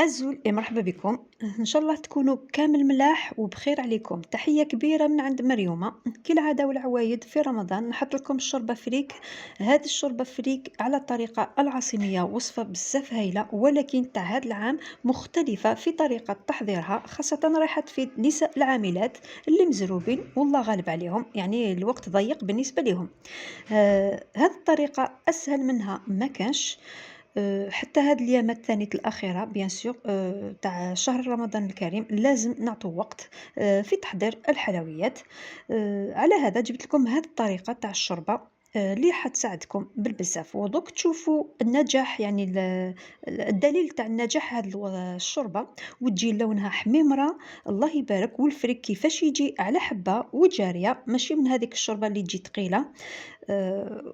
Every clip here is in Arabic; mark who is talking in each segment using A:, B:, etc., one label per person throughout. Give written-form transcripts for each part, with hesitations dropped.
A: أزول مرحبا بكم. إن شاء الله تكونوا كامل ملاح وبخير عليكم. تحية كبيرة من عند مريومة. كالعادة والعوايد في رمضان نحط لكم الشوربة فريك. هذه الشوربة فريك على الطريقة العاصمية، وصفة بزاف هايلة، ولكن تاع هذا العام مختلفة في طريقة تحضيرها، خاصة رايحة تفيد نساء العاملات اللي مزروبين والله غالب عليهم، يعني الوقت ضيق بالنسبة لهم. هذه الطريقة أسهل منها ما كانش. حتى هاد الأيامات الثانية الأخيرة بيان سور تاع شهر رمضان الكريم لازم نعطوا وقت في تحضير الحلويات. على هذا جبت لكم هاد الطريقة تاع الشوربة اللي حتساعدكم بالبزاف، ودوك تشوفوا النجاح، يعني الدليل تاع النجاح هاد الشوربة، وتجي لونها حميمرة الله يبارك، والفريك كيفاش يجي على حبة وجارية، ماشي من هذيك الشوربة اللي تجي ثقيلة. آآ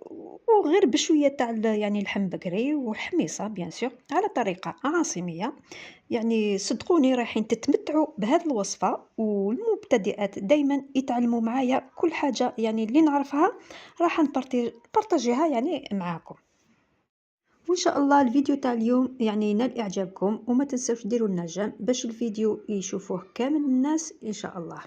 A: وغير بشوية تاع يعني اللحم بقري وحميصة بيان سور على طريقة عاصمية. يعني صدقوني رايحين تتمتعوا بهذه الوصفة، والمبتدئات دايمًا يتعلموا معايا كل حاجة يعني اللي نعرفها راح نبارطاجيها يعني معاكم. وإن شاء الله الفيديو تاع اليوم يعني ينال إعجابكم، وما تنساوش ديروا لنا جيم باش الفيديو يشوفوه كامل الناس إن شاء الله.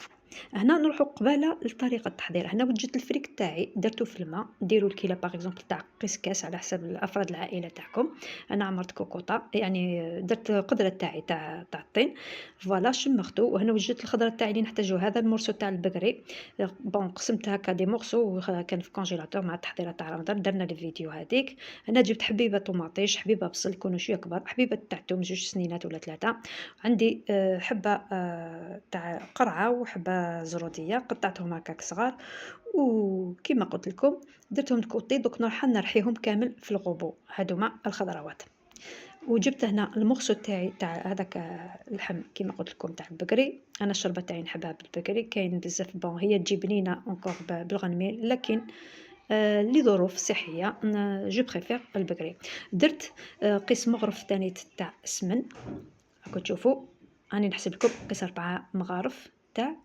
A: هنا نروحوا قبالة لطريقة التحضير. هنا وجدت الفريك تاعي درتو في الماء، ديروا الكيلة باغ اكزومبل تاع قيس كاس على حسب الافراد العائله تاعكم. انا عمرت كوكوطه، يعني درت قدره تاعي تاع الطين. فوالا شمختو، وهنا وجدت الخضره تاعي اللي نحتاجو، هذا المورسو تاع البقري. بون قسمتها هكا دي مورسو، كان في كونجيلاتور مع التحضيرات تاع رمضان، درنا الفيديو هذيك. هنا جبت حبيبه طوماطيش، حبيبه بصل يكونوا شويه كبار، حبيبه تاع توم جوج سنينات ولا ثلاثه. عندي حبه تاع قرعه وحبه زروديه، قطعتهم هكاك صغار، وكما قلت لكم درتهم كوطي. دوك راح نرحيهم كامل في الغوبو، هادوما الخضروات. وجبت هنا المغسول تاعي تاع هذاك اللحم كما قلت لكم تاع البقري. انا الشربه تاعي نحبها بالبقري، كاين بزاف بون هي تجي بنينه اونكور بالغنمي، لكن لظروف صحيه جو بريفير البقري. درت قيس مغرف ثاني تاع السمن، راكم تشوفوا راني نحسب لكم قيس 4 مغارف تاع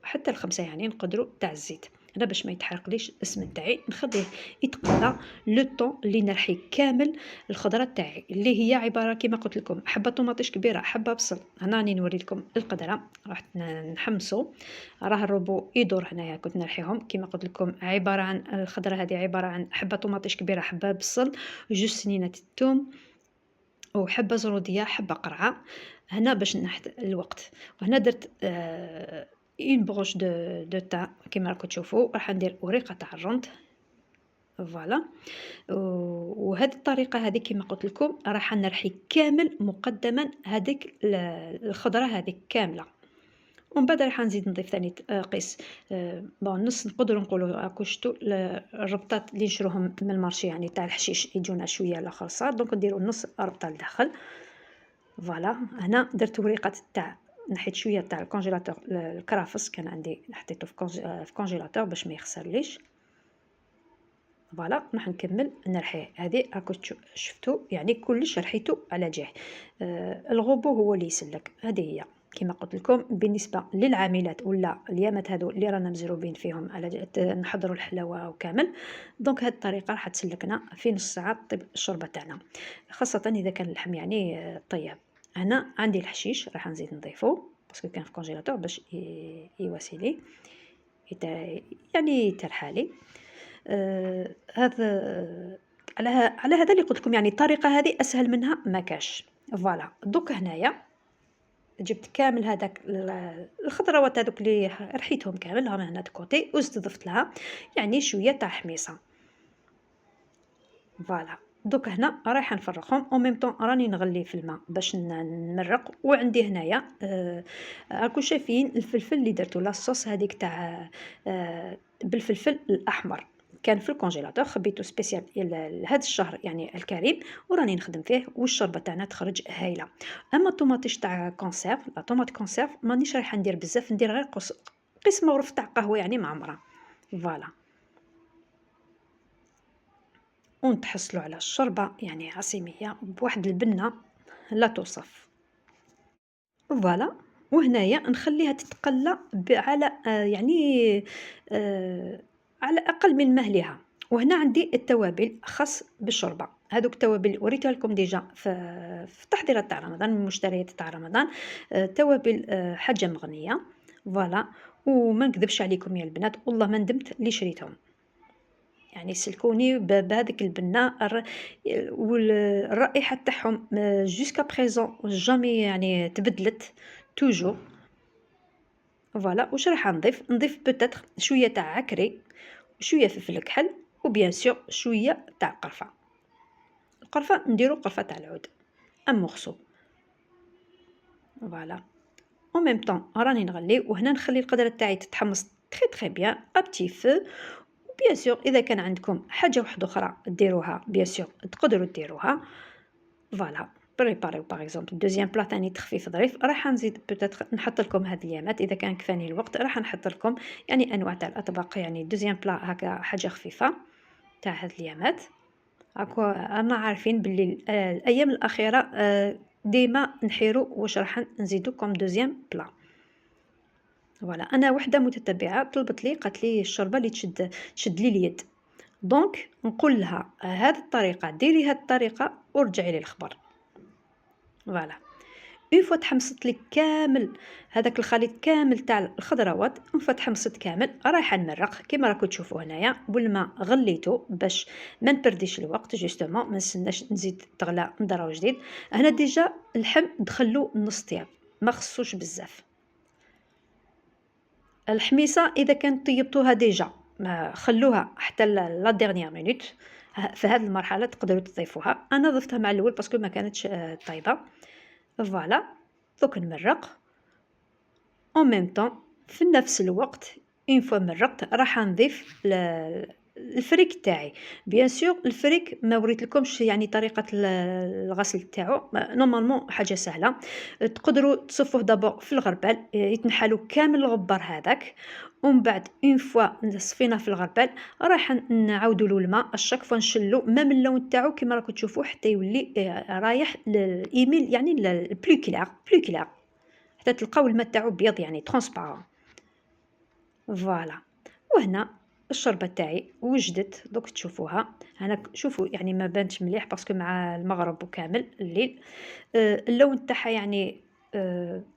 A: حتى ل5 يعني نقدروا تاع الزيت. انا باش ما يتحرقليش السمن تاعي نخليه يتقلى لو طون اللي نرحي كامل الخضره تاعي، اللي هي عباره كما قلت لكم حبه طوماطيش كبيره، حبه بصل. انا راني نوري لكم القدره، راح نحمصوا. راه الروبو يدور هنايا، كنت نرحيهم كما قلت لكم. عباره عن الخضره هذه عباره عن حبه طوماطيش كبيره، حبه بصل، جوج سنينات الثوم، وحبه زروديه، حبه قرعه. هنا باش الوقت. وهنا درت اون بروش دو تاع كيما راكم تشوفوا. راح ندير وريقه تاع الرند، فوالا. وهذه الطريقه هذه كيما قلت لكم راح نرحي كامل مقدما هذيك الخضره هذه كامله. ومن بعد راح نزيد نضيف ثاني قيس بون نص، نقدروا نقولوا راكم شفتوا الربطات اللي نشروهم من المارشي يعني تاع الحشيش يجونا شويه الاخر صار، دونك نديروا نص ربطه لداخل. فوالا. هنا درت وريقه تاع، نحيت شويه تاع الكونجيلاتور، الكرافس كان عندي حطيته في كونجيلاتور باش ما يخسرليش. فوالا. راح نكمل نرحيه. هذه راكم شفتوا يعني كلش رحيته على جهه. الغوبو هو اللي يسلك. هذه هي كما قلت لكم بالنسبه للعاملات ولا اليامات هذو اللي رانا مزروبين فيهم على نحضروا الحلاوه وكامل. دونك هذه الطريقه راح تسلكنا في نص ساعه طيب الشوربه تاعنا، خاصه اذا كان اللحم يعني طيب. هنا عندي الحشيش راح نزيد نضيفه باسكو كان في كونجيلاتور باش يواسيلي يعني ترحالي. هذا على هذا اللي قلت لكم، يعني الطريقه هذه اسهل منها ما كاش. فوالا. دوك هنايا جبت كامل هذاك الخضروات هذوك اللي رحيتهم كامل راهم هنا كوتي، وزدت ضفت لها يعني شويه تاع حميصه. فوالا. دوك هنا رايحه نفرغهم او ميم طون راني نغلي في الماء باش نمرق. وعندي هنايا راكم شايفين الفلفل اللي درتو لاصوص هذيك تاع بالفلفل الاحمر، كان في الكونجيلاتور خبيته سبيسيال لهذا الشهر يعني الكريم، وراني نخدم فيه والشوربه تاعنا تخرج هايله. اما الطوماطيش تاع كونسيرف، لا طوماط كونسيرف مانيش رايحه ندير بزاف، ندير غير قسم مغرف تاع قهوه يعني معمره. فوالا. ونتحصلوا على الشوربه يعني عصيميه بواحد البنه لا توصف. فوالا. وهنايا نخليها تتقلى على يعني على اقل من مهلها. وهنا عندي التوابل خاص بالشوربه. هادوك التوابل اللي وريتها لكم ديجا في التحضيرات تاع رمضان، من المشتريات تاع رمضان. توابل حاجة مغنية، فوالا. وما نكذبش عليكم يا البنات، والله ما ندمت اللي شريتهم. يعني سلكوني بهذيك البنة والرائحة تاعهم جوسكا بريزون جامي يعني تبدلت توجور. فوالا. واش راح نضيف بوتيتر شوية تاع عكري، شوية فلفل كحل، وبيان سور شوية تاع قرفة. القرفة نديرو قرفة تاع العود ان مورسو. فوالا. او ميم طون راني نغلي، وهنا نخلي القدرة تاعي تتحمص تري بيان ا بتي فو. بيان سور اذا كان عندكم حاجه واحده اخرى ديروها بيان سور تقدروا ديروها. فوالا. بريباريو باغ اكزومبل دوزيام بلا ثاني تخفيف ظريف. راح نزيد بوتيتر نحط لكم هاد اليامات اذا كان كفاني الوقت، راح نحط لكم يعني انواع تاع الاطباق، يعني دوزيام بلا هكا حاجه خفيفه تاع هاد اليامات. هاكو رانا عارفين باللي الايام الاخيره ديما نحيرو واش راح نزيدو كوم دوزيام بلا. فوالا. انا وحده متتبعه طلبت لي قالت لي الشوربه اللي تشد لي اليد، دونك نقول لها هذه الطريقه ديري هذه الطريقه ورجعي لي الخبر. فوالا. اون فوا تحمصت لي كامل هذاك الخليط كامل تاع الخضروات، اون فوا تحمصت كامل رايحه نمرق كيما راكم تشوفوا هنايا، والماء غليته باش ما نبرديش الوقت جوستومون، ما نستناش نزيد تغلى نضرب جديد. هنا ديجا اللحم دخلو نص طياب، ما خصوش بزاف. الحميصه اذا كان طيبتوها ديجا ما خلوها حتى لا ديرنيير مينوت، في هذه المرحله تقدروا تضيفوها. انا ضفتها مع الاول باسكو ما كانتش طيبه. فوالا. دوك نمرق اون ميم طون في نفس الوقت. اون فوا مرقت راح نضيف الفريك تاعي. بيان سور الفريك ما وريتلكمش يعني طريقه الغسل تاعو، نورمالمون حاجه سهله. تقدروا تصفوه دابور في الغربال يتنحلوا كامل الغبار هذاك، ومن بعد اون فوا صفيناه في الغربال راح نعاودوا له الماء اشاك فوا نشلو ميم اللون تاعو كيما راكم تشوفوه حتى يولي رايح للايميل يعني بلو كلار حتى تلقاو الماء تاعو بيض يعني ترونسبارون. فوالا. وهنا الشوربه تاعي وجدت دوك تشوفوها. انا شوفوا يعني ما بانتش مليح باسكو مع المغرب وكامل الليل اللون تاعها يعني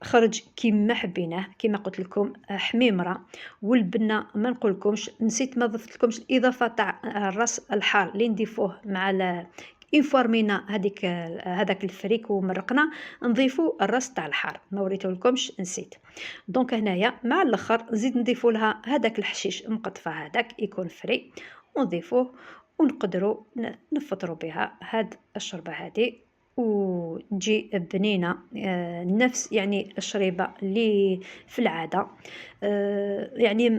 A: خرج كيما حبيناه كيما قلت لكم حميمره. والبنه ما نقولكمش نسيت ما ضفت لكمش الاضافه تاع الراس الحار اللي نضيفوه مع اون فوا رمينا هذاك الفريك ومرقنا نضيفو الراس تاع الحار ما وريتهولكمش نسيت. دونك هنايا مع الاخر نزيد نضيفو لها هذاك الحشيش مقطفه هذاك يكون فري ونضيفوه ونقدروا نفطروا بها هاد الشوربه هذه وتجي بنينه. نفس يعني الشريبه اللي في العاده يعني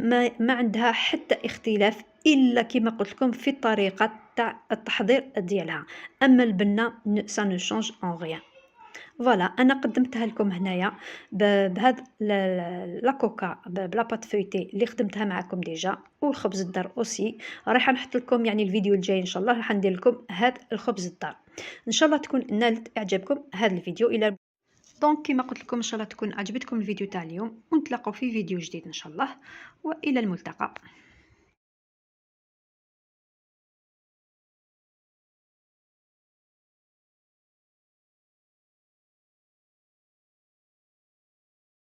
A: ما عندها حتى اختلاف الا كما قلت لكم في الطريقه تاع التحضير ديالها. اما البنه سا نو شونج اون غيان. فوالا. انا قدمتها لكم هنايا بهذا لا كوكا بلا بات فويتي اللي خدمتها معكم ديجا، والخبز الدار اوسي راح نحط لكم يعني الفيديو الجاي ان شاء الله راح ندير لكم هذا الخبز الدار. ان شاء الله تكون نالت اعجابكم هذا الفيديو. الى دونك كما قلت لكم ان شاء الله تكون عجبتكم الفيديو تاع اليوم، ونتلاقاو في فيديو جديد ان شاء الله، والى الملتقى.